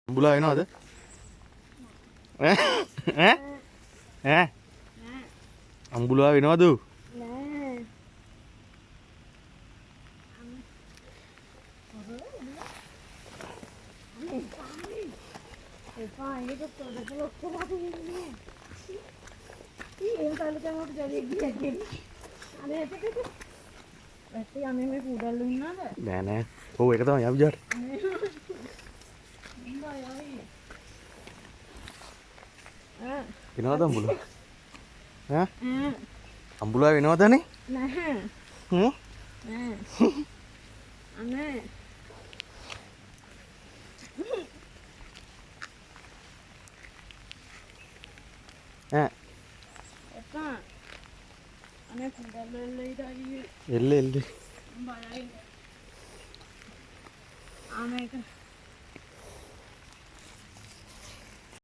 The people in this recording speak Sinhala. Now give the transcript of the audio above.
අම්බුලා එනවද? ඈ අම්බුලා වෙනවද? නෑ. එපා ඒක පොඩට ලොක්කලා තියෙන්නේ. ඒක කල්කමට ජරි ගියකින්. අනේ එතකොට ඇත්ත යන්නේ මේ කුඩල්ලු ඉන්නවද? නෑ නෑ. ඔව් ඒක තමයි අපි ජාට. වෙනවද අම්බුලා? ඈ? අම්බුලා වෙනවදනේ? නැහැ. හ්ම්? නෑ. අනේ. ඈ එපා. අනේ කුඩල්ලු ඉඳලා එල්ල එල්ල. බයයි. ආ මේක